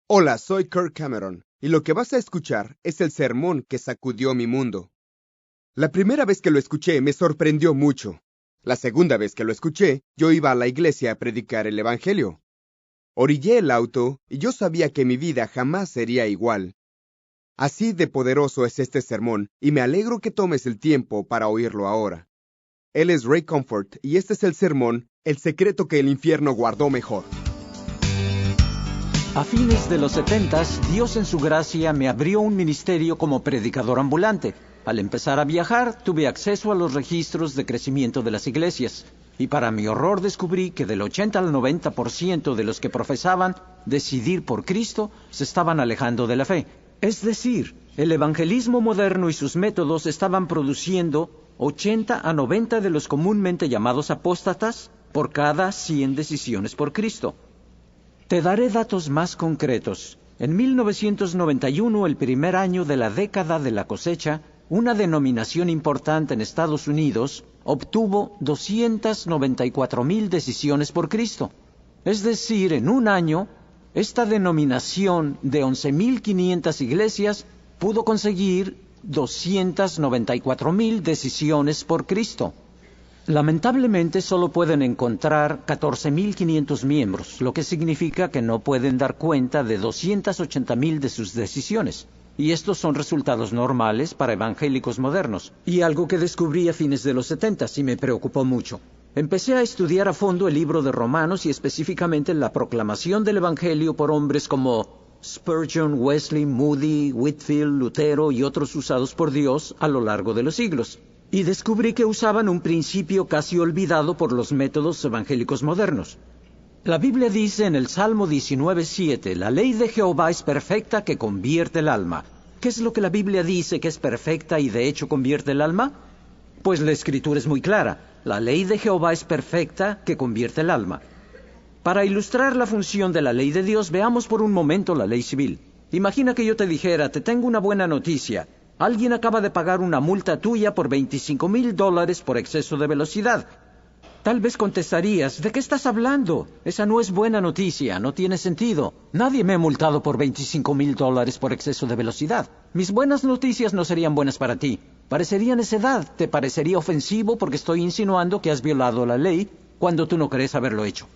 Hola, soy Kirk Cameron, y lo que vas a escuchar es el sermón que sacudió mi mundo. La primera vez que lo escuché me sorprendió mucho. La segunda vez que lo escuché, yo iba a la iglesia a predicar el Evangelio. Orillé el auto y yo sabía que mi vida jamás sería igual. Así de poderoso es este sermón, y me alegro que tomes el tiempo para oírlo ahora. Él es Ray Comfort, y este es el sermón, El secreto que el infierno guardó mejor. A fines de los 70s, Dios en su gracia me abrió un ministerio como predicador ambulante. Al empezar a viajar, tuve acceso a los registros de crecimiento de las iglesias. Y para mi horror descubrí que del 80 al 90% de los que profesaban decidir por Cristo se estaban alejando de la fe. Es decir, el evangelismo moderno y sus métodos estaban produciendo 80 a 90 de los comúnmente llamados apóstatas por cada 100 decisiones por Cristo. Te daré datos más concretos. En 1991, el primer año de la década de la cosecha, una denominación importante en Estados Unidos obtuvo 294,000 decisiones por Cristo. Es decir, en un año, esta denominación de 11,500 iglesias pudo conseguir 294,000 decisiones por Cristo. Lamentablemente solo pueden encontrar 14,500 miembros, lo que significa que no pueden dar cuenta de 280,000 de sus decisiones. Y estos son resultados normales para evangélicos modernos. Y algo que descubrí a fines de los 70s y me preocupó mucho. Empecé a estudiar a fondo el libro de Romanos y específicamente la proclamación del evangelio por hombres como Spurgeon, Wesley, Moody, Whitefield, Lutero y otros usados por Dios a lo largo de los siglos. Y descubrí que usaban un principio casi olvidado por los métodos evangélicos modernos. La Biblia dice en el Salmo 19:7, la ley de Jehová es perfecta que convierte el alma. ¿Qué es lo que la Biblia dice que es perfecta y de hecho convierte el alma? Pues la Escritura es muy clara. La ley de Jehová es perfecta que convierte el alma. Para ilustrar la función de la ley de Dios, veamos por un momento la ley civil. Imagina que yo te dijera, te tengo una buena noticia. Alguien acaba de pagar una multa tuya por $25,000 por exceso de velocidad. Tal vez contestarías, ¿de qué estás hablando? Esa no es buena noticia, no tiene sentido. Nadie me ha multado por $25,000 por exceso de velocidad. Mis buenas noticias no serían buenas para ti. Parecería necedad, te parecería ofensivo porque estoy insinuando que has violado la ley cuando tú no crees haberlo hecho.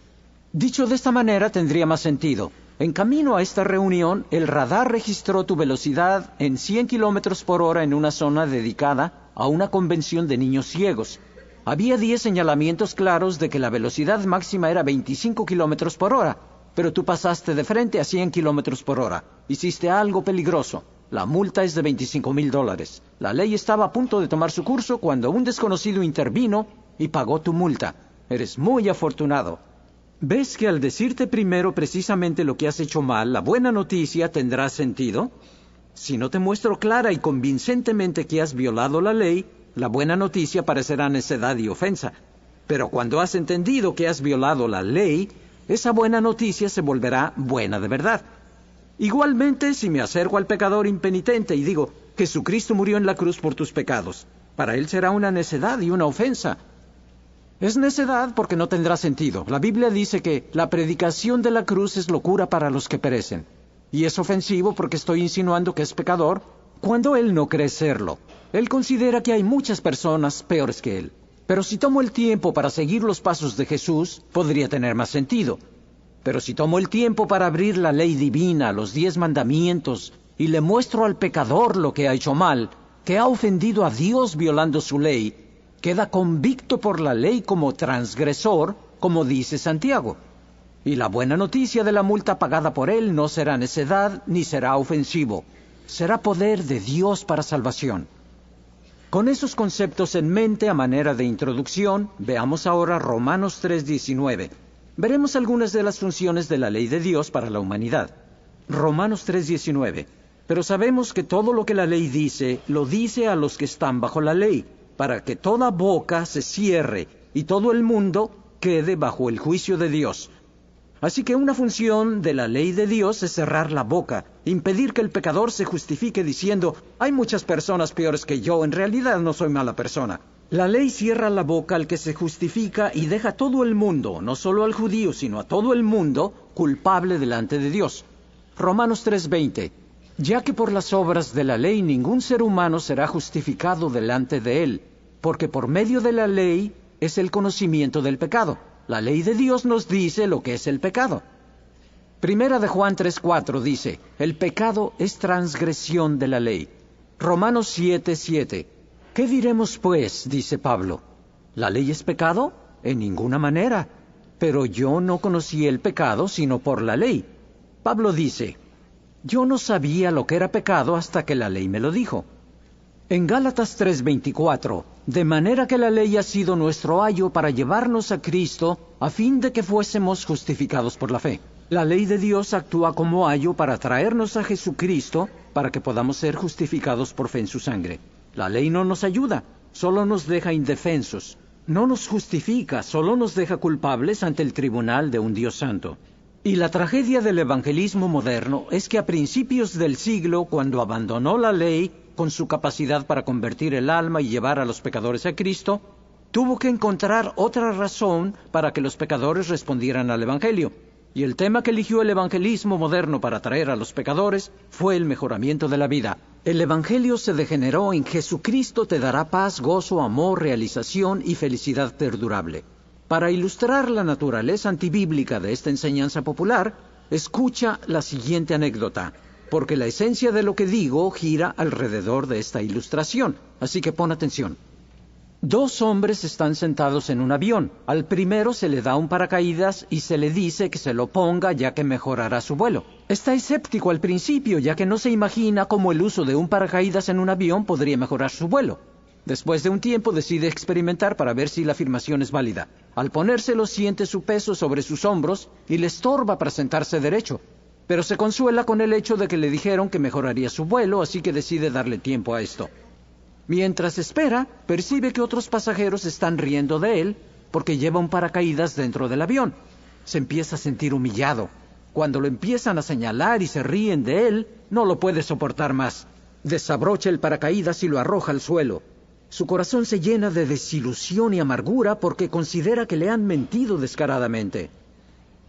Dicho de esta manera tendría más sentido. En camino a esta reunión, el radar registró tu velocidad en 100 kilómetros por hora en una zona dedicada a una convención de niños ciegos. Había 10 señalamientos claros de que la velocidad máxima era 25 kilómetros por hora, pero tú pasaste de frente a 100 kilómetros por hora. Hiciste algo peligroso. La multa es de $25,000. La ley estaba a punto de tomar su curso cuando un desconocido intervino y pagó tu multa. Eres muy afortunado. ¿Ves que al decirte primero precisamente lo que has hecho mal, la buena noticia tendrá sentido? Si no te muestro clara y convincentemente que has violado la ley, la buena noticia parecerá necedad y ofensa. Pero cuando has entendido que has violado la ley, esa buena noticia se volverá buena de verdad. Igualmente, si me acerco al pecador impenitente y digo, Jesucristo murió en la cruz por tus pecados, para él será una necedad y una ofensa. Es necedad porque no tendrá sentido. La Biblia dice que la predicación de la cruz es locura para los que perecen. Y es ofensivo porque estoy insinuando que es pecador cuando él no cree serlo. Él considera que hay muchas personas peores que él. Pero si tomo el tiempo para seguir los pasos de Jesús, podría tener más sentido. Pero si tomo el tiempo para abrir la ley divina, los 10 mandamientos, y le muestro al pecador lo que ha hecho mal, que ha ofendido a Dios violando su ley, queda convicto por la ley como transgresor, como dice Santiago. Y la buena noticia de la multa pagada por él no será necedad ni será ofensivo. Será poder de Dios para salvación. Con esos conceptos en mente a manera de introducción, veamos ahora Romanos 3:19. Veremos algunas de las funciones de la ley de Dios para la humanidad. Romanos 3:19. Pero sabemos que todo lo que la ley dice, lo dice a los que están bajo la ley, para que toda boca se cierre y todo el mundo quede bajo el juicio de Dios. Así que una función de la ley de Dios es cerrar la boca, impedir que el pecador se justifique diciendo, hay muchas personas peores que yo, en realidad no soy mala persona. La ley cierra la boca al que se justifica y deja a todo el mundo, no solo al judío, sino a todo el mundo, culpable delante de Dios. Romanos 3:20. Ya que por las obras de la ley ningún ser humano será justificado delante de él, porque por medio de la ley es el conocimiento del pecado. La ley de Dios nos dice lo que es el pecado. Primera de Juan 3:4 dice, el pecado es transgresión de la ley. Romanos 7:7. ¿Qué diremos pues? Dice Pablo. ¿La ley es pecado? En ninguna manera. Pero yo no conocí el pecado sino por la ley. Pablo dice, yo no sabía lo que era pecado hasta que la ley me lo dijo. En Gálatas 3:24, de manera que la ley ha sido nuestro ayo para llevarnos a Cristo, a fin de que fuésemos justificados por la fe. La ley de Dios actúa como ayo para traernos a Jesucristo, para que podamos ser justificados por fe en su sangre. La ley no nos ayuda, solo nos deja indefensos. No nos justifica, solo nos deja culpables ante el tribunal de un Dios santo. Y la tragedia del evangelismo moderno es que a principios del siglo, cuando abandonó la ley, con su capacidad para convertir el alma y llevar a los pecadores a Cristo, tuvo que encontrar otra razón para que los pecadores respondieran al evangelio. Y el tema que eligió el evangelismo moderno para atraer a los pecadores fue el mejoramiento de la vida. El evangelio se degeneró en Jesucristo te dará paz, gozo, amor, realización y felicidad perdurable. Para ilustrar la naturaleza antibíblica de esta enseñanza popular, escucha la siguiente anécdota, porque la esencia de lo que digo gira alrededor de esta ilustración, así que pon atención. Dos hombres están sentados en un avión. Al primero se le da un paracaídas y se le dice que se lo ponga ya que mejorará su vuelo. Está escéptico al principio, ya que no se imagina cómo el uso de un paracaídas en un avión podría mejorar su vuelo. Después de un tiempo decide experimentar para ver si la afirmación es válida. Al ponérselo siente su peso sobre sus hombros y le estorba para sentarse derecho. Pero se consuela con el hecho de que le dijeron que mejoraría su vuelo, así que decide darle tiempo a esto. Mientras espera, percibe que otros pasajeros están riendo de él porque lleva un paracaídas dentro del avión. Se empieza a sentir humillado. Cuando lo empiezan a señalar y se ríen de él, no lo puede soportar más. Desabrocha el paracaídas y lo arroja al suelo. Su corazón se llena de desilusión y amargura porque considera que le han mentido descaradamente.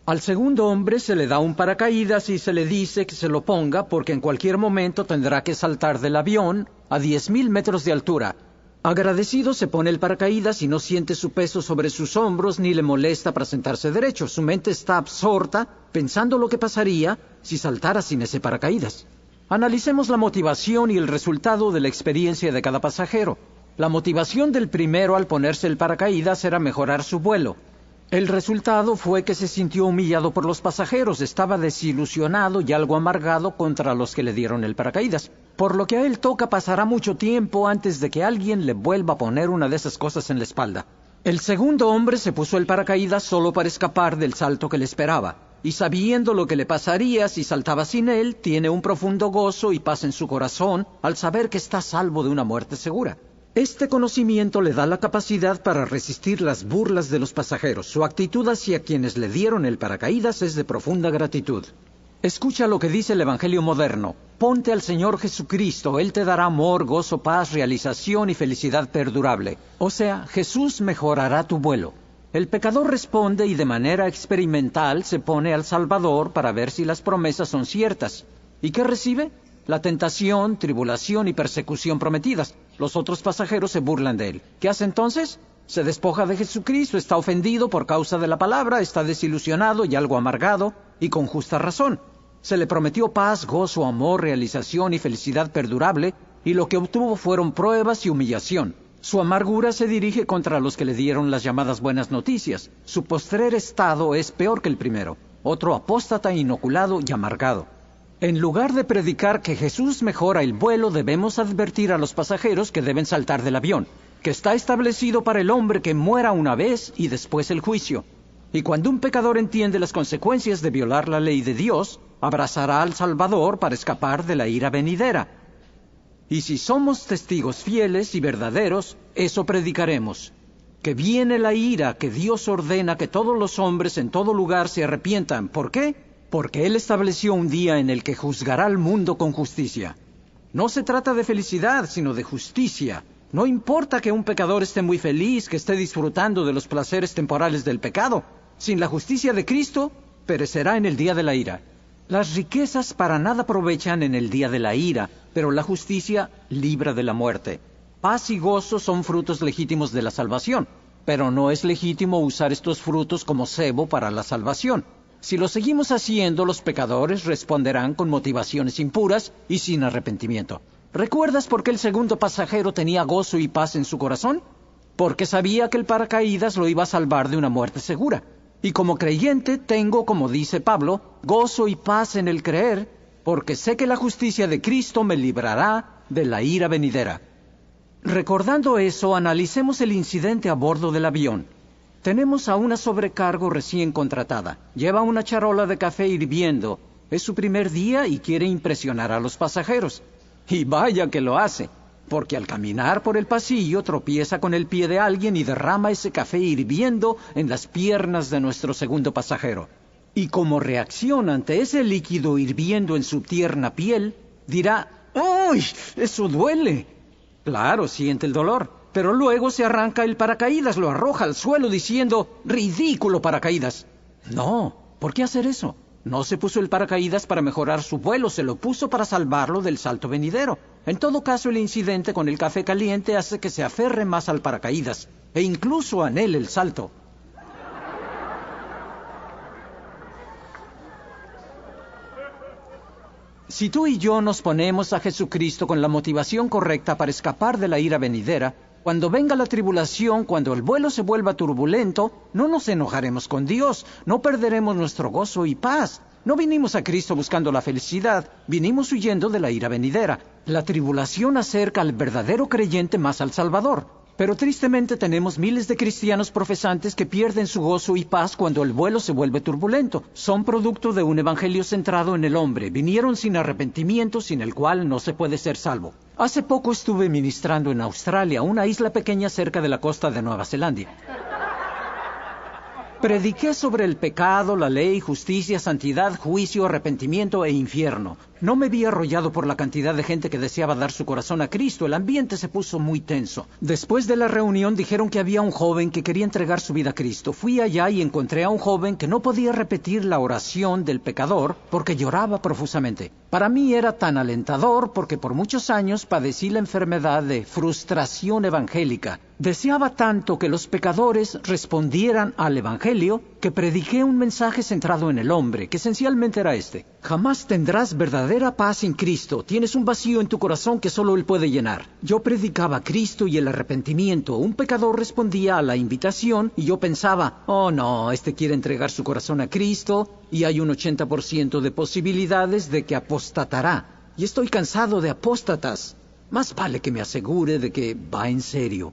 Al segundo hombre se le da un paracaídas y se le dice que se lo ponga porque en cualquier momento tendrá que saltar del avión a 10,000 metros de altura. Agradecido se pone el paracaídas y no siente su peso sobre sus hombros ni le molesta para sentarse derecho. Su mente está absorta pensando lo que pasaría si saltara sin ese paracaídas. Analicemos la motivación y el resultado de la experiencia de cada pasajero. La motivación del primero al ponerse el paracaídas era mejorar su vuelo. El resultado fue que se sintió humillado por los pasajeros, estaba desilusionado y algo amargado contra los que le dieron el paracaídas. Por lo que a él toca pasará mucho tiempo antes de que alguien le vuelva a poner una de esas cosas en la espalda. El segundo hombre se puso el paracaídas solo para escapar del salto que le esperaba. Y sabiendo lo que le pasaría si saltaba sin él, tiene un profundo gozo y paz en su corazón al saber que está a salvo de una muerte segura. Este conocimiento le da la capacidad para resistir las burlas de los pasajeros. Su actitud hacia quienes le dieron el paracaídas es de profunda gratitud. Escucha lo que dice el Evangelio moderno. Ponte al Señor Jesucristo, Él te dará amor, gozo, paz, realización y felicidad perdurable. O sea, Jesús mejorará tu vuelo. El pecador responde y de manera experimental se pone al Salvador para ver si las promesas son ciertas. ¿Y qué recibe? La tentación, tribulación y persecución prometidas. Los otros pasajeros se burlan de él. ¿Qué hace entonces? Se despoja de Jesucristo, está ofendido por causa de la palabra, está desilusionado y algo amargado, y con justa razón. Se le prometió paz, gozo, amor, realización y felicidad perdurable, y lo que obtuvo fueron pruebas y humillación. Su amargura se dirige contra los que le dieron las llamadas buenas noticias. Su postrer estado es peor que el primero, otro apóstata, inoculado y amargado. En lugar de predicar que Jesús mejora el vuelo, debemos advertir a los pasajeros que deben saltar del avión, que está establecido para el hombre que muera una vez y después el juicio. Y cuando un pecador entiende las consecuencias de violar la ley de Dios, abrazará al Salvador para escapar de la ira venidera. Y si somos testigos fieles y verdaderos, eso predicaremos. Que viene la ira, que Dios ordena que todos los hombres en todo lugar se arrepientan. ¿Por qué? Porque Él estableció un día en el que juzgará al mundo con justicia. No se trata de felicidad, sino de justicia. No importa que un pecador esté muy feliz, que esté disfrutando de los placeres temporales del pecado. Sin la justicia de Cristo, perecerá en el día de la ira. Las riquezas para nada aprovechan en el día de la ira, pero la justicia libra de la muerte. Paz y gozo son frutos legítimos de la salvación, pero no es legítimo usar estos frutos como cebo para la salvación. Si lo seguimos haciendo, los pecadores responderán con motivaciones impuras y sin arrepentimiento. ¿Recuerdas por qué el segundo pasajero tenía gozo y paz en su corazón? Porque sabía que el paracaídas lo iba a salvar de una muerte segura. Y como creyente tengo, como dice Pablo, gozo y paz en el creer, porque sé que la justicia de Cristo me librará de la ira venidera. Recordando eso, analicemos el incidente a bordo del avión. Tenemos a una sobrecargo recién contratada. Lleva una charola de café hirviendo. Es su primer día y quiere impresionar a los pasajeros. Y vaya que lo hace, porque al caminar por el pasillo tropieza con el pie de alguien y derrama ese café hirviendo en las piernas de nuestro segundo pasajero. Y como reacción ante ese líquido hirviendo en su tierna piel, dirá: ¡Uy! ¡Eso duele! Claro, siente el dolor, pero luego se arranca el paracaídas, lo arroja al suelo diciendo: ¡ridículo paracaídas! No, ¿por qué hacer eso? No se puso el paracaídas para mejorar su vuelo, se lo puso para salvarlo del salto venidero. En todo caso, el incidente con el café caliente hace que se aferre más al paracaídas, e incluso anhele el salto. Si tú y yo nos ponemos a Jesucristo con la motivación correcta para escapar de la ira venidera, cuando venga la tribulación, cuando el vuelo se vuelva turbulento, no nos enojaremos con Dios, no perderemos nuestro gozo y paz. No vinimos a Cristo buscando la felicidad, vinimos huyendo de la ira venidera. La tribulación acerca al verdadero creyente más al Salvador. Pero tristemente tenemos miles de cristianos profesantes que pierden su gozo y paz cuando el vuelo se vuelve turbulento. Son producto de un evangelio centrado en el hombre. Vinieron sin arrepentimiento, sin el cual no se puede ser salvo. Hace poco estuve ministrando en Australia, una isla pequeña cerca de la costa de Nueva Zelanda. Prediqué sobre el pecado, la ley, justicia, santidad, juicio, arrepentimiento e infierno. No me vi arrollado por la cantidad de gente que deseaba dar su corazón a Cristo. El ambiente se puso muy tenso. Después de la reunión dijeron que había un joven que quería entregar su vida a Cristo. Fui allá y encontré a un joven que no podía repetir la oración del pecador porque lloraba profusamente. Para mí era tan alentador porque por muchos años padecí la enfermedad de frustración evangélica. Deseaba tanto que los pecadores respondieran al Evangelio que prediqué un mensaje centrado en el hombre, que esencialmente era este: jamás tendrás verdadera paz sin Cristo. Tienes un vacío en tu corazón que solo Él puede llenar. Yo predicaba a Cristo y el arrepentimiento. Un pecador respondía a la invitación y yo pensaba: oh no, este quiere entregar su corazón a Cristo y hay un 80% de posibilidades de que apostatará. Y estoy cansado de apóstatas. Más vale que me asegure de que va en serio,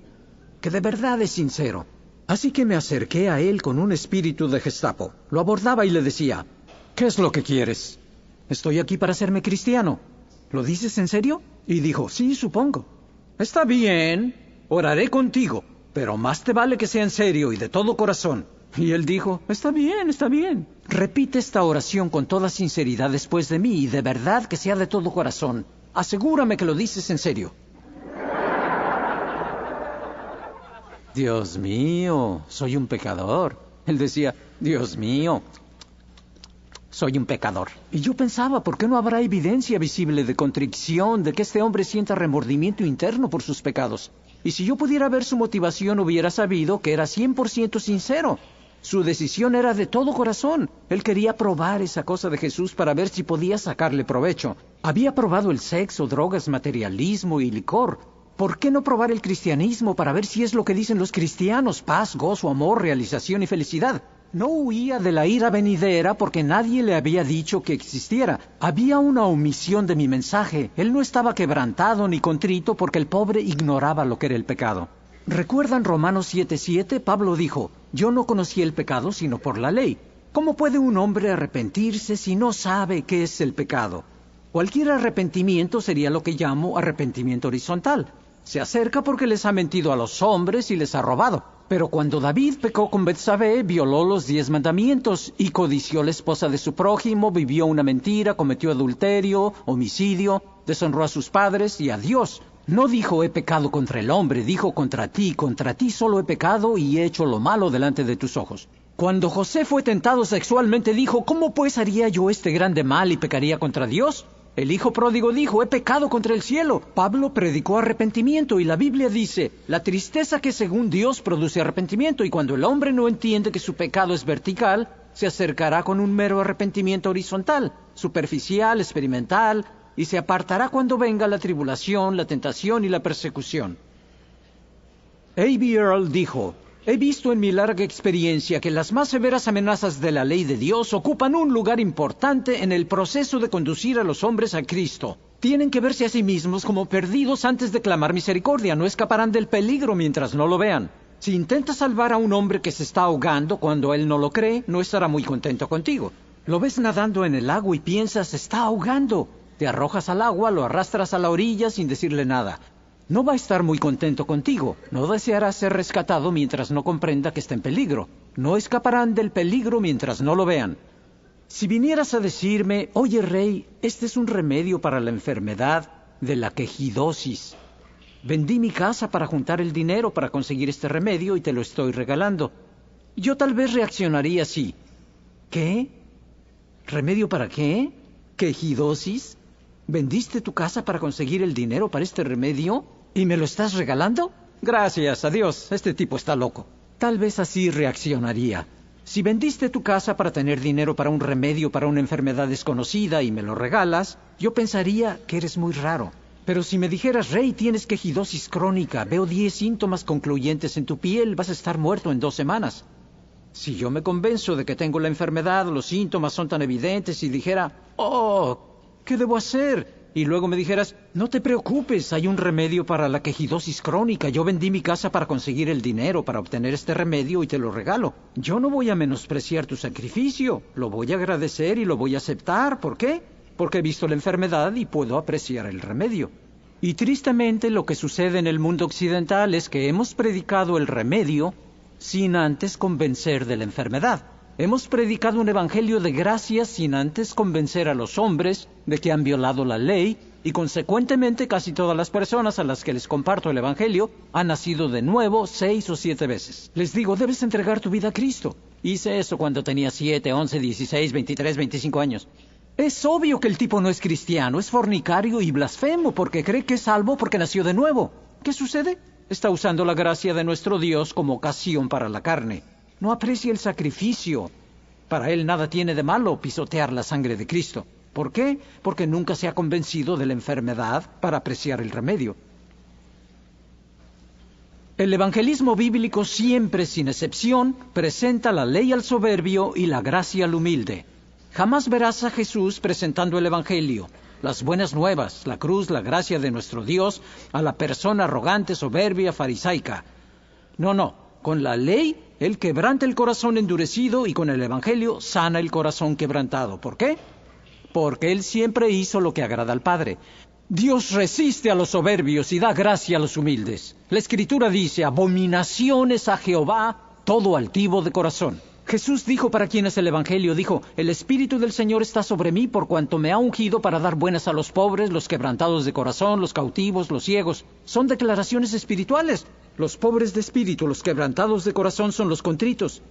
que de verdad es sincero. Así que me acerqué a él con un espíritu de Gestapo. Lo abordaba y le decía: ¿qué es lo que quieres? Estoy aquí para hacerme cristiano. ¿Lo dices en serio? Y dijo: sí, supongo. Está bien, oraré contigo, pero más te vale que sea en serio y de todo corazón. Y él dijo: está bien, está bien. Repite esta oración con toda sinceridad después de mí y de verdad que sea de todo corazón. Asegúrame que lo dices en serio. Dios mío, soy un pecador. Él decía: Dios mío, soy un pecador. Y yo pensaba: ¿por qué no habrá evidencia visible de contrición, de que este hombre sienta remordimiento interno por sus pecados? Y si yo pudiera ver su motivación, hubiera sabido que era 100% sincero. Su decisión era de todo corazón. Él quería probar esa cosa de Jesús para ver si podía sacarle provecho. Había probado el sexo, drogas, materialismo y licor. ¿Por qué no probar el cristianismo para ver si es lo que dicen los cristianos? Paz, gozo, amor, realización y felicidad. No huía de la ira venidera porque nadie le había dicho que existiera. Había una omisión de mi mensaje. Él no estaba quebrantado ni contrito porque el pobre ignoraba lo que era el pecado. ¿Recuerdan Romanos 7:7? Pablo dijo: yo no conocí el pecado sino por la ley. ¿Cómo puede un hombre arrepentirse si no sabe qué es el pecado? Cualquier arrepentimiento sería lo que llamo arrepentimiento horizontal. Se acerca porque les ha mentido a los hombres y les ha robado. Pero cuando David pecó con Betsabé, violó los 10 mandamientos y codició la esposa de su prójimo, vivió una mentira, cometió adulterio, homicidio, deshonró a sus padres y a Dios. No dijo: he pecado contra el hombre, dijo: contra ti solo he pecado y he hecho lo malo delante de tus ojos. Cuando José fue tentado sexualmente dijo, ¿cómo pues haría yo este grande mal y pecaría contra Dios? El hijo pródigo dijo, he pecado contra el cielo. Pablo predicó arrepentimiento y la Biblia dice, la tristeza que según Dios produce arrepentimiento, y cuando el hombre no entiende que su pecado es vertical, se acercará con un mero arrepentimiento horizontal, superficial, experimental, y se apartará cuando venga la tribulación, la tentación y la persecución. A.B. Earl dijo, he visto en mi larga experiencia que las más severas amenazas de la ley de Dios ocupan un lugar importante en el proceso de conducir a los hombres a Cristo. Tienen que verse a sí mismos como perdidos antes de clamar misericordia. No escaparán del peligro mientras no lo vean. Si intentas salvar a un hombre que se está ahogando cuando él no lo cree, no estará muy contento contigo. Lo ves nadando en el agua y piensas, se está ahogando. Te arrojas al agua, lo arrastras a la orilla sin decirle nada. No va a estar muy contento contigo. No deseará ser rescatado mientras no comprenda que está en peligro. No escaparán del peligro mientras no lo vean. Si vinieras a decirme, oye rey, este es un remedio para la enfermedad de la quejidosis. Vendí mi casa para juntar el dinero para conseguir este remedio y te lo estoy regalando. Yo tal vez reaccionaría así. ¿Qué? ¿Remedio para qué? ¿Quejidosis? ¿Vendiste tu casa para conseguir el dinero para este remedio? ¿Y me lo estás regalando? Gracias a Dios, este tipo está loco. Tal vez así reaccionaría. Si vendiste tu casa para tener dinero para un remedio para una enfermedad desconocida y me lo regalas, yo pensaría que eres muy raro. Pero si me dijeras, Rey, tienes quejidosis crónica, veo 10 síntomas concluyentes en tu piel, vas a estar muerto en 2 semanas. Si yo me convenzo de que tengo la enfermedad, los síntomas son tan evidentes y dijera, oh, ¿qué debo hacer? Y luego me dijeras, no te preocupes, hay un remedio para la quejidosis crónica. Yo vendí mi casa para conseguir el dinero para obtener este remedio y te lo regalo. Yo no voy a menospreciar tu sacrificio, lo voy a agradecer y lo voy a aceptar. ¿Por qué? Porque he visto la enfermedad y puedo apreciar el remedio. Y tristemente lo que sucede en el mundo occidental es que hemos predicado el remedio sin antes convencer de la enfermedad. Hemos predicado un evangelio de gracia sin antes convencer a los hombres de que han violado la ley y consecuentemente casi todas las personas a las que les comparto el evangelio han nacido de nuevo 6 o 7 veces. Les digo, debes entregar tu vida a Cristo. Hice eso cuando tenía 7, 11, 16, 23, 25 años. Es obvio que el tipo no es cristiano, es fornicario y blasfemo porque cree que es salvo porque nació de nuevo. ¿Qué sucede? Está usando la gracia de nuestro Dios como ocasión para la carne. No aprecia el sacrificio. Para él nada tiene de malo pisotear la sangre de Cristo. ¿Por qué? Porque nunca se ha convencido de la enfermedad para apreciar el remedio. El evangelismo bíblico siempre, sin excepción, presenta la ley al soberbio y la gracia al humilde. Jamás verás a Jesús presentando el evangelio, las buenas nuevas, la cruz, la gracia de nuestro Dios, a la persona arrogante, soberbia, farisaica. No. Con la ley, Él quebranta el corazón endurecido y con el evangelio sana el corazón quebrantado. ¿Por qué? Porque Él siempre hizo lo que agrada al Padre. Dios resiste a los soberbios y da gracia a los humildes. La Escritura dice, abominaciones a Jehová todo altivo de corazón. Jesús dijo para quienes el evangelio dijo, el Espíritu del Señor está sobre mí por cuanto me ha ungido para dar buenas a los pobres, los quebrantados de corazón, los cautivos, los ciegos. Son declaraciones espirituales. Los pobres de espíritu, los quebrantados de corazón son los contritos.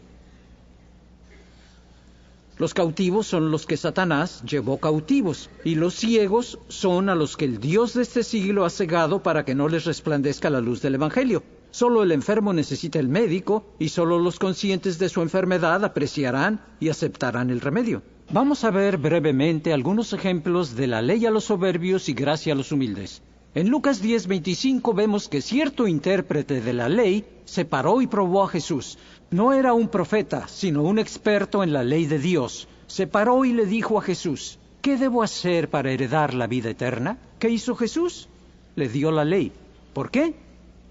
Los cautivos son los que Satanás llevó cautivos, y los ciegos son a los que el Dios de este siglo ha cegado para que no les resplandezca la luz del evangelio. Solo el enfermo necesita el médico, y solo los conscientes de su enfermedad apreciarán y aceptarán el remedio. Vamos a ver brevemente algunos ejemplos de la ley a los soberbios y gracia a los humildes. En Lucas 10:25 vemos que cierto intérprete de la ley se paró y probó a Jesús. No era un profeta, sino un experto en la ley de Dios. Se paró y le dijo a Jesús, ¿qué debo hacer para heredar la vida eterna? ¿Qué hizo Jesús? Le dio la ley. ¿Por qué?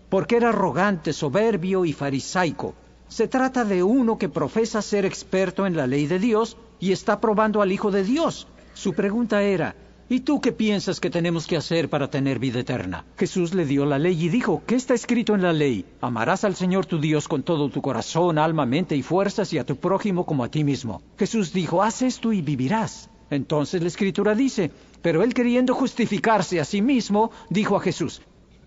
Porque era arrogante, soberbio y farisaico. Se trata de uno que profesa ser experto en la ley de Dios y está probando al Hijo de Dios. Su pregunta era, ¿y tú qué piensas que tenemos que hacer para tener vida eterna? Jesús le dio la ley y dijo, ¿qué está escrito en la ley? Amarás al Señor tu Dios con todo tu corazón, alma, mente y fuerzas y a tu prójimo como a ti mismo. Jesús dijo, haz esto y vivirás. Entonces la Escritura dice, pero él queriendo justificarse a sí mismo, dijo a Jesús,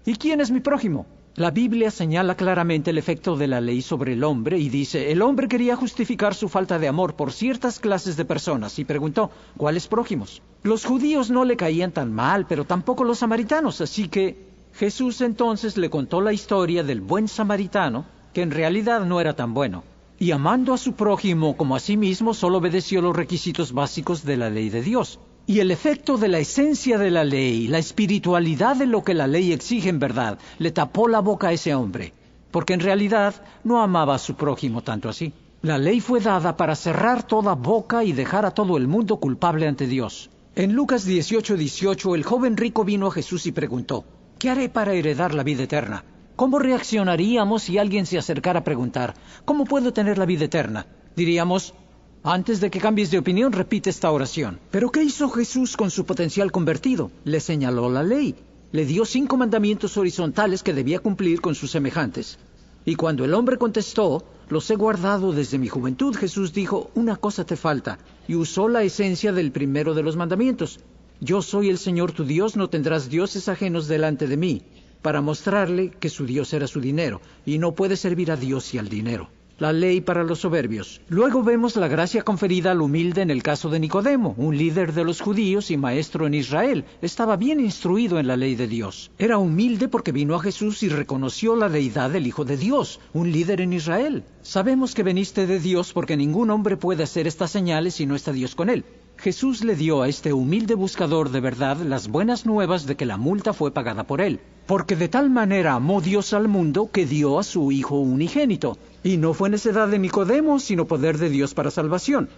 ¿y quién es mi prójimo? La Biblia señala claramente el efecto de la ley sobre el hombre y dice, el hombre quería justificar su falta de amor por ciertas clases de personas y preguntó, ¿cuáles prójimos? Los judíos no le caían tan mal, pero tampoco los samaritanos, así que Jesús entonces le contó la historia del buen samaritano, que en realidad no era tan bueno. Y amando a su prójimo como a sí mismo, solo obedeció los requisitos básicos de la ley de Dios. Y el efecto de la esencia de la ley, la espiritualidad de lo que la ley exige en verdad, le tapó la boca a ese hombre, porque en realidad no amaba a su prójimo tanto así. La ley fue dada para cerrar toda boca y dejar a todo el mundo culpable ante Dios. En Lucas 18:18, el joven rico vino a Jesús y preguntó, ¿qué haré para heredar la vida eterna? ¿Cómo reaccionaríamos si alguien se acercara a preguntar, ¿cómo puedo tener la vida eterna? Diríamos, antes de que cambies de opinión, repite esta oración. ¿Pero qué hizo Jesús con su potencial convertido? Le señaló la ley. Le dio 5 mandamientos horizontales que debía cumplir con sus semejantes. Y cuando el hombre contestó, los he guardado desde mi juventud, Jesús dijo, una cosa te falta, y usó la esencia del primero de los mandamientos. Yo soy el Señor tu Dios, no tendrás dioses ajenos delante de mí, para mostrarle que su Dios era su dinero, y no puede servir a Dios y al dinero. La ley para los soberbios. Luego vemos la gracia conferida al humilde en el caso de Nicodemo, un líder de los judíos y maestro en Israel. Estaba bien instruido en la ley de Dios. Era humilde porque vino a Jesús y reconoció la deidad del Hijo de Dios, un líder en Israel. Sabemos que veniste de Dios porque ningún hombre puede hacer estas señales si no está Dios con él. Jesús le dio a este humilde buscador de verdad las buenas nuevas de que la multa fue pagada por él. Porque de tal manera amó Dios al mundo que dio a su Hijo unigénito. Y no fue necedad de Nicodemo, sino poder de Dios para salvación.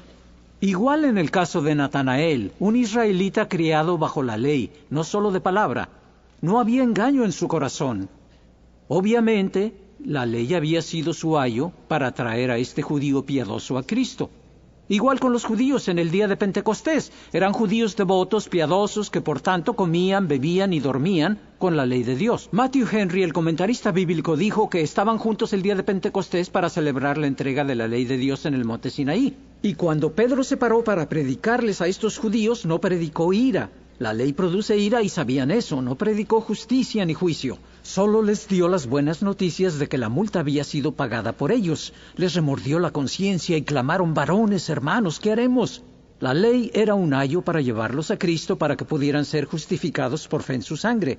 Igual en el caso de Natanael, un israelita criado bajo la ley, no solo de palabra. No había engaño en su corazón. Obviamente, la ley había sido su ayo para traer a este judío piadoso a Cristo. Igual con los judíos en el día de Pentecostés. Eran judíos devotos, piadosos, que por tanto comían, bebían y dormían con la ley de Dios. Matthew Henry, el comentarista bíblico, dijo que estaban juntos el día de Pentecostés para celebrar la entrega de la ley de Dios en el monte Sinaí. Y cuando Pedro se paró para predicarles a estos judíos, no predicó ira. La ley produce ira y sabían eso. No predicó justicia ni juicio. Solo les dio las buenas noticias de que la multa había sido pagada por ellos. Les remordió la conciencia y clamaron, varones, hermanos, ¿qué haremos? La ley era un ayo para llevarlos a Cristo para que pudieran ser justificados por fe en su sangre.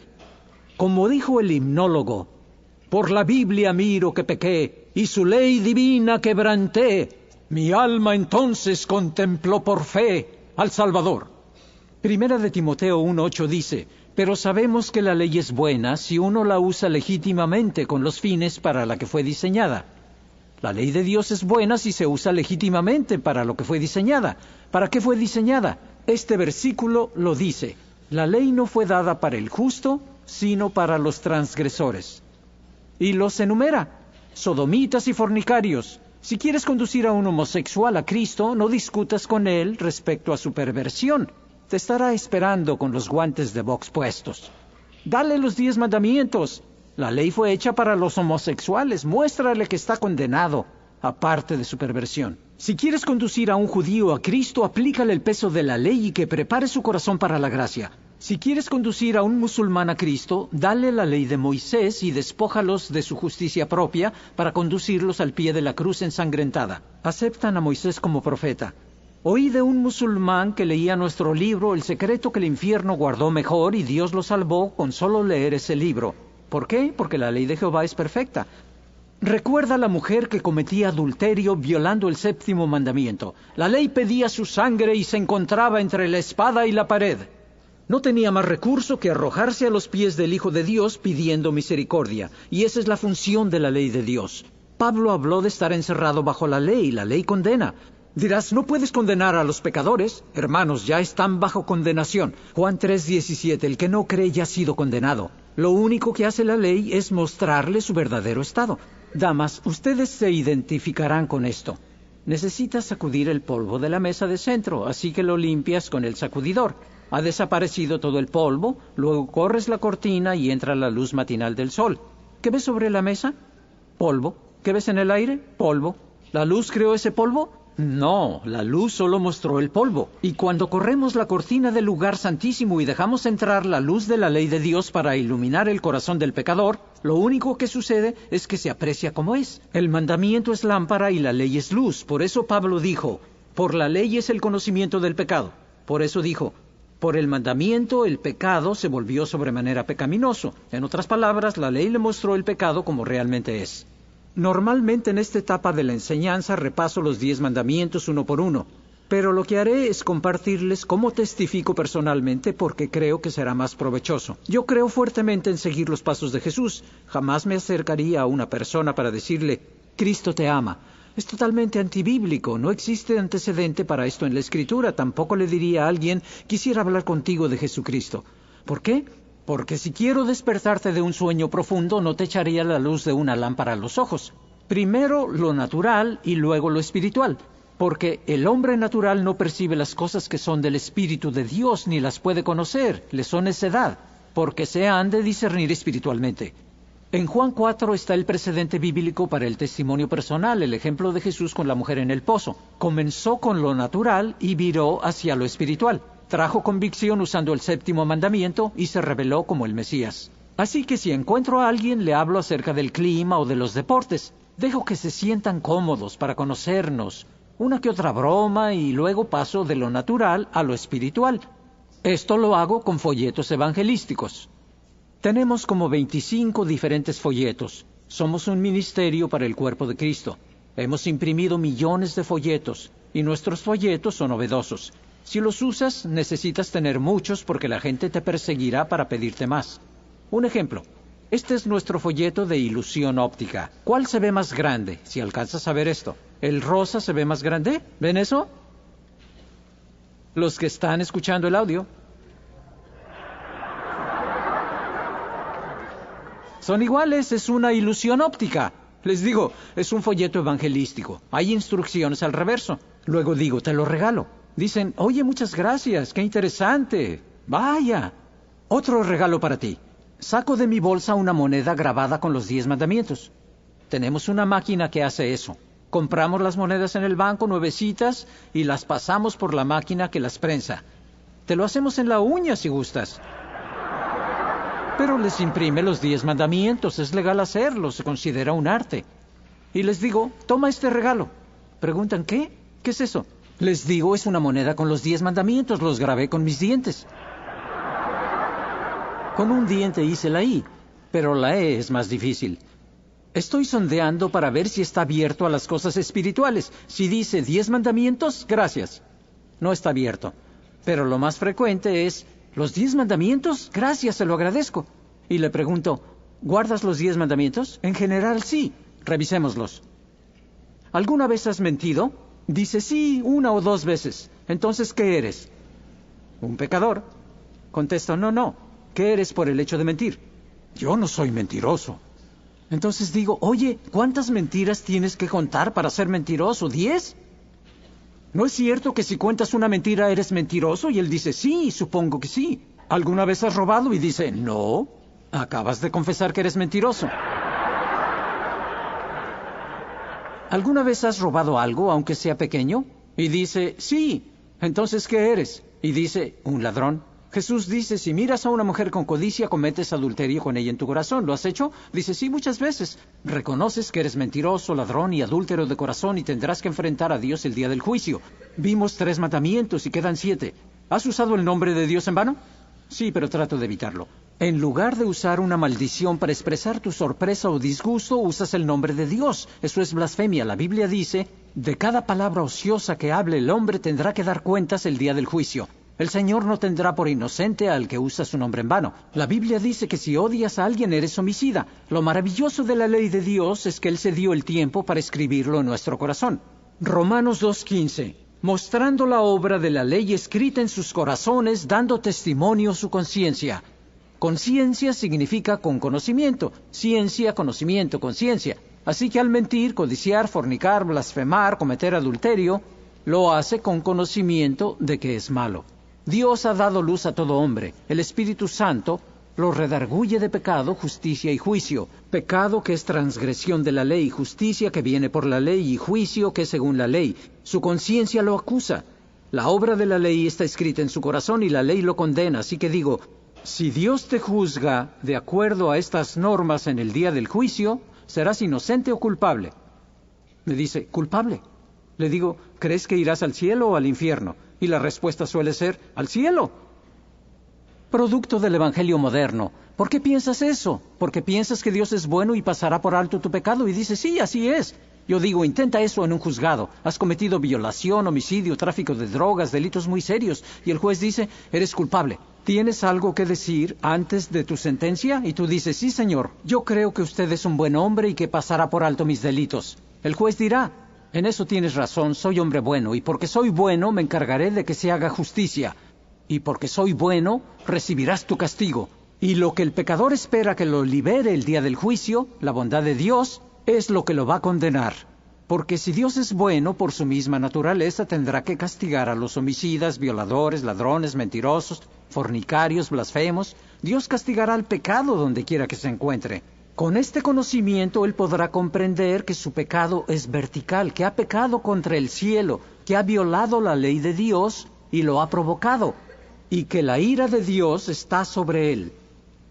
Como dijo el himnólogo, por la Biblia miro que pequé y su ley divina quebranté. Mi alma entonces contempló por fe al Salvador. Primera de Timoteo 1:8 dice, pero sabemos que la ley es buena si uno la usa legítimamente con los fines para la que fue diseñada. La ley de Dios es buena si se usa legítimamente para lo que fue diseñada. ¿Para qué fue diseñada? Este versículo lo dice. La ley no fue dada para el justo, sino para los transgresores. Y los enumera. Sodomitas y fornicarios. Si quieres conducir a un homosexual a Cristo, no discutas con él respecto a su perversión. Te estará esperando con los guantes de box puestos. Dale los 10 mandamientos. La ley fue hecha para los homosexuales. Muéstrale que está condenado, aparte de su perversión. Si quieres conducir a un judío a Cristo, aplícale el peso de la ley y que prepare su corazón para la gracia. Si quieres conducir a un musulmán a Cristo, dale la ley de Moisés y despójalos de su justicia propia para conducirlos al pie de la cruz ensangrentada. Aceptan a Moisés como profeta. Oí de un musulmán que leía nuestro libro, El secreto que el infierno guardó mejor, y Dios lo salvó con solo leer ese libro. ¿Por qué? Porque la ley de Jehová es perfecta. Recuerda a la mujer que cometía adulterio violando el 7º mandamiento. La ley pedía su sangre y se encontraba entre la espada y la pared. No tenía más recurso que arrojarse a los pies del Hijo de Dios pidiendo misericordia. Y esa es la función de la ley de Dios. Pablo habló de estar encerrado bajo la ley condena. Dirás, no puedes condenar a los pecadores. Hermanos, ya están bajo condenación. Juan 3:17, el que no cree ya ha sido condenado. Lo único que hace la ley es mostrarle su verdadero estado. Damas, ustedes se identificarán con esto. Necesitas sacudir el polvo de la mesa de centro, así que lo limpias con el sacudidor. Ha desaparecido todo el polvo, luego corres la cortina y entra la luz matinal del sol. ¿Qué ves sobre la mesa? Polvo. ¿Qué ves en el aire? Polvo. ¿La luz creó ese polvo? No, la luz solo mostró el polvo. Y cuando corremos la cortina del lugar santísimo y dejamos entrar la luz de la ley de Dios para iluminar el corazón del pecador, lo único que sucede es que se aprecia como es. El mandamiento es lámpara y la ley es luz. Por eso Pablo dijo, por la ley es el conocimiento del pecado. Por eso dijo, por el mandamiento el pecado se volvió sobremanera pecaminoso. En otras palabras, la ley le mostró el pecado como realmente es. Normalmente en esta etapa de la enseñanza repaso los 10 mandamientos uno por uno, pero lo que haré es compartirles cómo testifico personalmente porque creo que será más provechoso. Yo creo fuertemente en seguir los pasos de Jesús. Jamás me acercaría a una persona para decirle, Cristo te ama. Es totalmente antibíblico, no existe antecedente para esto en la Escritura. Tampoco le diría a alguien, quisiera hablar contigo de Jesucristo. ¿Por qué? Porque si quiero despertarte de un sueño profundo, no te echaría la luz de una lámpara a los ojos. Primero lo natural y luego lo espiritual. Porque el hombre natural no percibe las cosas que son del Espíritu de Dios, ni las puede conocer, le son necedad, porque se han de discernir espiritualmente. En Juan 4 está el precedente bíblico para el testimonio personal, el ejemplo de Jesús con la mujer en el pozo. Comenzó con lo natural y viró hacia lo espiritual. Trajo convicción usando el 7º mandamiento y se reveló como el Mesías. Así que si encuentro a alguien, le hablo acerca del clima o de los deportes. Dejo que se sientan cómodos para conocernos. Una que otra broma y luego paso de lo natural a lo espiritual. Esto lo hago con folletos evangelísticos. Tenemos como 25 diferentes folletos. Somos un ministerio para el cuerpo de Cristo. Hemos imprimido millones de folletos y nuestros folletos son novedosos. Si los usas, necesitas tener muchos porque la gente te perseguirá para pedirte más. Un ejemplo. Este es nuestro folleto de ilusión óptica. ¿Cuál se ve más grande? Si alcanzas a ver esto. ¿El rosa se ve más grande? ¿Ven eso? Los que están escuchando el audio. Son iguales, es una ilusión óptica. Les digo, es un folleto evangelístico. Hay instrucciones al reverso. Luego digo, te lo regalo. Dicen, oye, muchas gracias, qué interesante. Vaya. Otro regalo para ti. Saco de mi bolsa una moneda grabada con los 10 mandamientos. Tenemos una máquina que hace eso. Compramos las monedas en el banco, nuevecitas, y las pasamos por la máquina que las prensa. Te lo hacemos en la uña si gustas. Pero les imprime los 10 mandamientos, es legal hacerlo, se considera un arte. Y les digo, toma este regalo. Preguntan, ¿qué? ¿Qué es eso? Les digo, es una moneda con los 10 mandamientos, los grabé con mis dientes. Con un diente hice la I, pero la E es más difícil. Estoy sondeando para ver si está abierto a las cosas espirituales. Si dice 10 mandamientos, gracias. No está abierto. Pero lo más frecuente es, ¿los 10 mandamientos? Gracias, se lo agradezco. Y le pregunto, ¿guardas los 10 mandamientos? En general, sí. Revisémoslos. ¿Alguna vez has mentido? Dice sí, 1 o 2 veces. Entonces, ¿qué eres? ¿Un pecador? Contesto, no. ¿Qué eres por el hecho de mentir? Yo no soy mentiroso. Entonces digo, oye, ¿cuántas mentiras tienes que contar para ser mentiroso? ¿10? ¿No es cierto que si cuentas una mentira eres mentiroso? Y él dice, sí, supongo que sí. ¿Alguna vez has robado? Y dice, no. Acabas de confesar que eres mentiroso. ¿Alguna vez has robado algo, aunque sea pequeño? Y dice, sí. Entonces, ¿qué eres? Y dice, un ladrón. Jesús dice, si miras a una mujer con codicia, cometes adulterio con ella en tu corazón. ¿Lo has hecho? Dice, sí, muchas veces. Reconoces que eres mentiroso, ladrón y adúltero de corazón y tendrás que enfrentar a Dios el día del juicio. Vimos 3 mandamientos y quedan 7. ¿Has usado el nombre de Dios en vano? Sí, pero trato de evitarlo. En lugar de usar una maldición para expresar tu sorpresa o disgusto, usas el nombre de Dios. Eso es blasfemia. La Biblia dice, de cada palabra ociosa que hable el hombre tendrá que dar cuentas el día del juicio. El Señor no tendrá por inocente al que usa su nombre en vano. La Biblia dice que si odias a alguien eres homicida. Lo maravilloso de la ley de Dios es que Él se dio el tiempo para escribirlo en nuestro corazón. Romanos 2:15. Mostrando la obra de la ley escrita en sus corazones, dando testimonio su conciencia. Conciencia significa con conocimiento. Ciencia, conocimiento, conciencia. Así que al mentir, codiciar, fornicar, blasfemar, cometer adulterio, lo hace con conocimiento de que es malo. Dios ha dado luz a todo hombre. El Espíritu Santo Lo redarguye de pecado, justicia y juicio. Pecado, que es transgresión de la ley; justicia, que viene por la ley; y juicio, que es según la ley. Su conciencia lo acusa. La obra de la ley está escrita en su corazón y la ley lo condena. Así que digo, si Dios te juzga de acuerdo a estas normas en el día del juicio, serás inocente o culpable. Me dice, culpable. Le digo, ¿crees que irás al cielo o al infierno? Y la respuesta suele ser, al cielo. Producto del evangelio moderno. ¿Por qué piensas eso? ¿Porque piensas que Dios es bueno y pasará por alto tu pecado? Y dices, sí, así es. Yo digo, intenta eso en un juzgado. Has cometido violación, homicidio, tráfico de drogas, delitos muy serios. Y el juez dice, eres culpable. ¿Tienes algo que decir antes de tu sentencia? Y tú dices, sí, señor, yo creo que usted es un buen hombre y que pasará por alto mis delitos. El juez dirá, en eso tienes razón, soy hombre bueno, y porque soy bueno me encargaré de que se haga justicia. Y porque soy bueno, recibirás tu castigo. Y lo que el pecador espera que lo libere el día del juicio, la bondad de Dios, es lo que lo va a condenar. Porque si Dios es bueno, por su misma naturaleza tendrá que castigar a los homicidas, violadores, ladrones, mentirosos, fornicarios, blasfemos. Dios castigará al pecado donde quiera que se encuentre. Con este conocimiento él podrá comprender que su pecado es vertical, que ha pecado contra el cielo, que ha violado la ley de Dios y lo ha provocado, y que la ira de Dios está sobre él.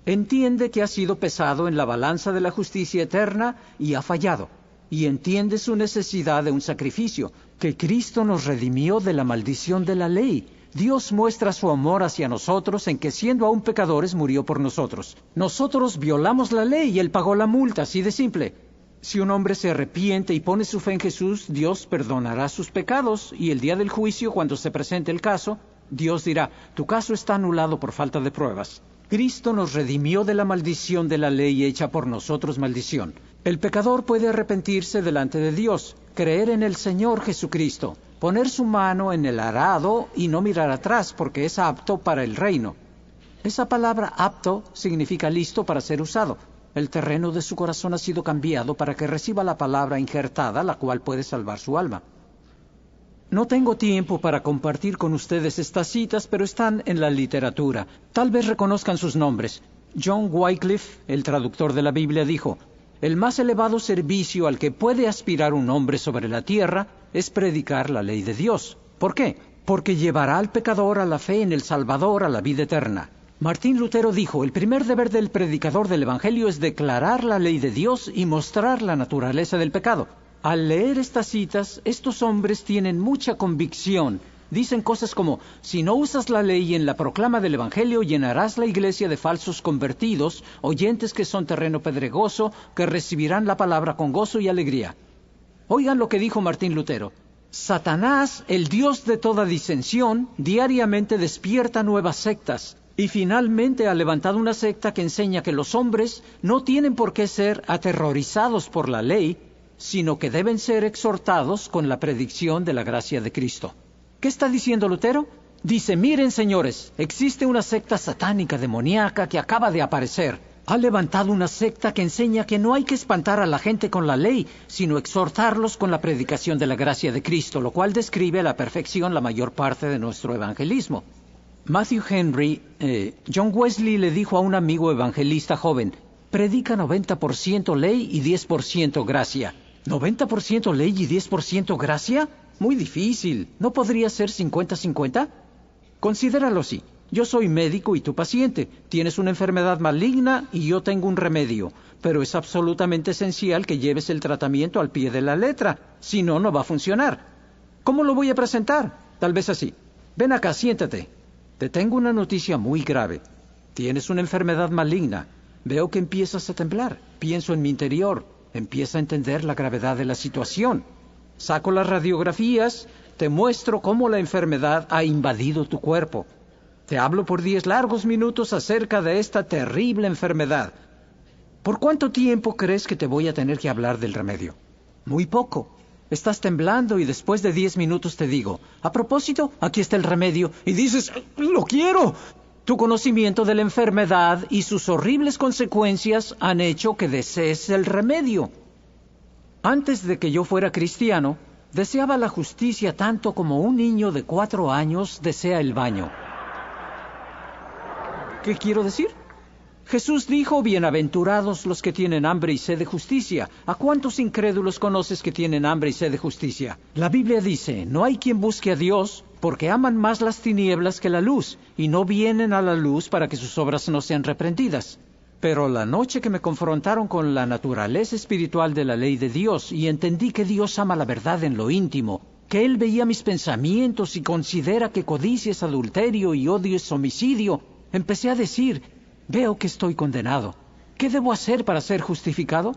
Entiende que ha sido pesado en la balanza de la justicia eterna y ha fallado. Y entiende su necesidad de un sacrificio, que Cristo nos redimió de la maldición de la ley. Dios muestra su amor hacia nosotros en que siendo aún pecadores murió por nosotros. Nosotros violamos la ley y Él pagó la multa, así de simple. Si un hombre se arrepiente y pone su fe en Jesús, Dios perdonará sus pecados, y el día del juicio, cuando se presente el caso, Dios dirá, tu caso está anulado por falta de pruebas. Cristo nos redimió de la maldición de la ley hecha por nosotros maldición. El pecador puede arrepentirse delante de Dios, creer en el Señor Jesucristo, poner su mano en el arado y no mirar atrás porque es apto para el reino. Esa palabra apto significa listo para ser usado. El terreno de su corazón ha sido cambiado para que reciba la palabra injertada, la cual puede salvar su alma. No tengo tiempo para compartir con ustedes estas citas, pero están en la literatura. Tal vez reconozcan sus nombres. John Wycliffe, el traductor de la Biblia, dijo, el más elevado servicio al que puede aspirar un hombre sobre la tierra es predicar la ley de Dios. ¿Por qué? Porque llevará al pecador a la fe en el Salvador, a la vida eterna. Martín Lutero dijo, el primer deber del predicador del Evangelio es declarar la ley de Dios y mostrar la naturaleza del pecado. Al leer estas citas, estos hombres tienen mucha convicción. Dicen cosas como, si no usas la ley en la proclama del Evangelio, llenarás la iglesia de falsos convertidos, oyentes que son terreno pedregoso, que recibirán la palabra con gozo y alegría. Oigan lo que dijo Martín Lutero. Satanás, el Dios de toda disensión, diariamente despierta nuevas sectas. Y finalmente ha levantado una secta que enseña que los hombres no tienen por qué ser aterrorizados por la ley, sino que deben ser exhortados con la predicción de la gracia de Cristo. ¿Qué está diciendo Lutero? Dice, miren señores, existe una secta satánica demoníaca que acaba de aparecer. Ha levantado una secta que enseña que no hay que espantar a la gente con la ley, sino exhortarlos con la predicación de la gracia de Cristo, lo cual describe a la perfección la mayor parte de nuestro evangelismo. Matthew Henry, John Wesley le dijo a un amigo evangelista joven, predica 90% ley y 10% gracia. ¿90% ley y 10% gracia? Muy difícil. ¿No podría ser 50-50? Considéralo así. Yo soy médico y tú paciente. Tienes una enfermedad maligna y yo tengo un remedio. Pero es absolutamente esencial que lleves el tratamiento al pie de la letra. Si no, no va a funcionar. ¿Cómo lo voy a presentar? Tal vez así. Ven acá, siéntate. Te tengo una noticia muy grave. Tienes una enfermedad maligna. Veo que empiezas a temblar. Pienso en mi interior. Empieza a entender la gravedad de la situación. Saco las radiografías, te muestro cómo la enfermedad ha invadido tu cuerpo. Te hablo por 10 largos minutos acerca de esta terrible enfermedad. ¿Por cuánto tiempo crees que te voy a tener que hablar del remedio? Muy poco. Estás temblando y después de 10 minutos te digo, a propósito, aquí está el remedio. Y dices, ¡lo quiero! Tu conocimiento de la enfermedad y sus horribles consecuencias han hecho que desees el remedio. Antes de que yo fuera cristiano, deseaba la justicia tanto como un niño de 4 años desea el baño. ¿Qué quiero decir? Jesús dijo, bienaventurados los que tienen hambre y sed de justicia. ¿A cuántos incrédulos conoces que tienen hambre y sed de justicia? La Biblia dice, no hay quien busque a Dios, porque aman más las tinieblas que la luz, y no vienen a la luz para que sus obras no sean reprendidas. Pero la noche que me confrontaron con la naturaleza espiritual de la ley de Dios, y entendí que Dios ama la verdad en lo íntimo, que Él veía mis pensamientos y considera que codicia es adulterio y odio es homicidio, empecé a decir, veo que estoy condenado. ¿Qué debo hacer para ser justificado?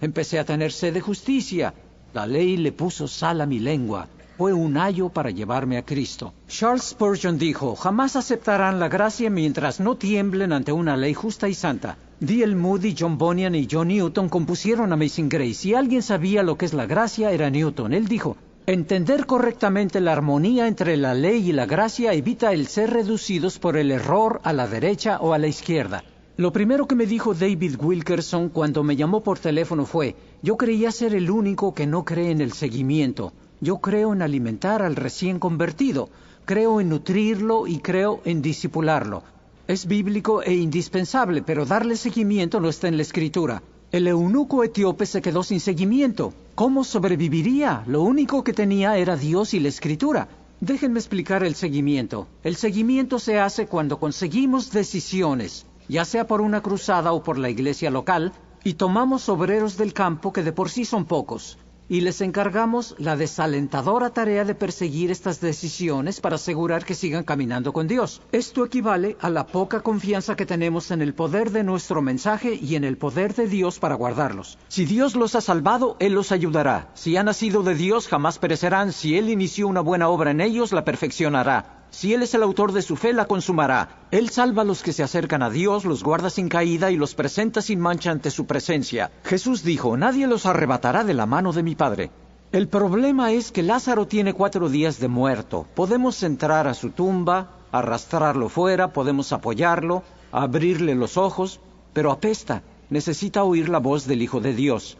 Empecé a tener sed de justicia. La ley le puso sal a mi lengua. Fue un ayo para llevarme a Cristo. Charles Spurgeon dijo, jamás aceptarán la gracia mientras no tiemblen ante una ley justa y santa. D.L. Moody, John Bunyan y John Newton compusieron Amazing Grace. Si alguien sabía lo que es la gracia, era Newton. Él dijo, entender correctamente la armonía entre la ley y la gracia evita el ser reducidos por el error a la derecha o a la izquierda. Lo primero que me dijo David Wilkerson cuando me llamó por teléfono fue, yo creía ser el único que no cree en el seguimiento. Yo creo en alimentar al recién convertido, creo en nutrirlo y creo en discipularlo. Es bíblico e indispensable, pero darle seguimiento no está en la Escritura. El eunuco etíope se quedó sin seguimiento. ¿Cómo sobreviviría? Lo único que tenía era Dios y la Escritura. Déjenme explicar el seguimiento. El seguimiento se hace cuando conseguimos decisiones, ya sea por una cruzada o por la iglesia local, y tomamos obreros del campo que de por sí son pocos, y les encargamos la desalentadora tarea de perseguir estas decisiones para asegurar que sigan caminando con Dios. Esto equivale a la poca confianza que tenemos en el poder de nuestro mensaje y en el poder de Dios para guardarlos. Si Dios los ha salvado, Él los ayudará. Si han nacido de Dios, jamás perecerán. Si Él inició una buena obra en ellos, la perfeccionará. Si Él es el autor de su fe, la consumará. Él salva a los que se acercan a Dios, los guarda sin caída y los presenta sin mancha ante su presencia. Jesús dijo, nadie los arrebatará de la mano de mi Padre. El problema es que Lázaro tiene 4 días de muerto. Podemos entrar a su tumba, arrastrarlo fuera, podemos apoyarlo, abrirle los ojos, pero apesta. Necesita oír la voz del Hijo de Dios.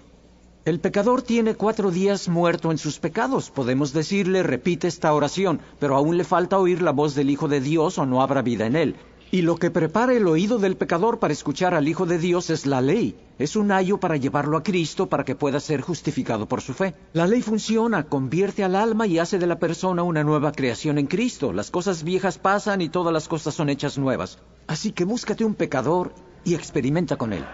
El pecador tiene 4 días muerto en sus pecados. Podemos decirle, repite esta oración, pero aún le falta oír la voz del Hijo de Dios o no habrá vida en él. Y lo que prepara el oído del pecador para escuchar al Hijo de Dios es la ley. Es un ayo para llevarlo a Cristo para que pueda ser justificado por su fe. La ley funciona, convierte al alma y hace de la persona una nueva creación en Cristo. Las cosas viejas pasan y todas las cosas son hechas nuevas. Así que búscate un pecador y experimenta con él.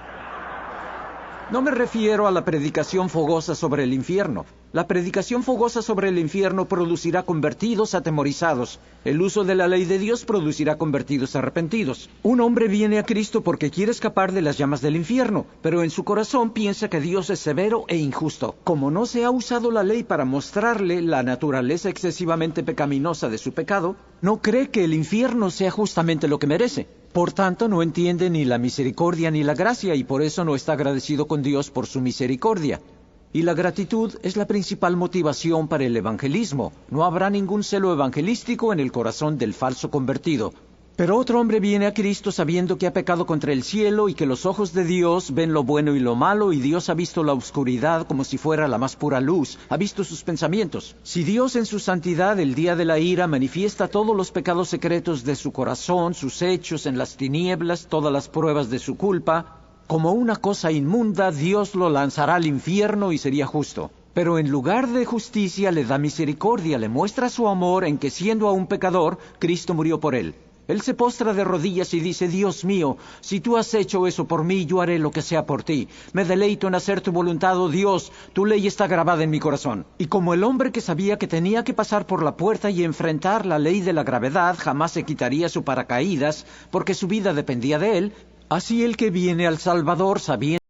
No me refiero a la predicación fogosa sobre el infierno. La predicación fogosa sobre el infierno producirá convertidos atemorizados. El uso de la ley de Dios producirá convertidos arrepentidos. Un hombre viene a Cristo porque quiere escapar de las llamas del infierno, pero en su corazón piensa que Dios es severo e injusto. Como no se ha usado la ley para mostrarle la naturaleza excesivamente pecaminosa de su pecado, no cree que el infierno sea justamente lo que merece. Por tanto, no entiende ni la misericordia ni la gracia y por eso no está agradecido con Dios por su misericordia. Y la gratitud es la principal motivación para el evangelismo. No habrá ningún celo evangelístico en el corazón del falso convertido. Pero otro hombre viene a Cristo sabiendo que ha pecado contra el cielo y que los ojos de Dios ven lo bueno y lo malo y Dios ha visto la oscuridad como si fuera la más pura luz, ha visto sus pensamientos. Si Dios en su santidad el día de la ira manifiesta todos los pecados secretos de su corazón, sus hechos en las tinieblas, todas las pruebas de su culpa, como una cosa inmunda, Dios lo lanzará al infierno y sería justo. Pero en lugar de justicia le da misericordia, le muestra su amor en que siendo aún pecador, Cristo murió por él. Él se postra de rodillas y dice, Dios mío, si tú has hecho eso por mí, yo haré lo que sea por ti. Me deleito en hacer tu voluntad, oh Dios, tu ley está grabada en mi corazón. Y como el hombre que sabía que tenía que pasar por la puerta y enfrentar la ley de la gravedad, jamás se quitaría su paracaídas, porque su vida dependía de él, así el que viene al Salvador sabiendo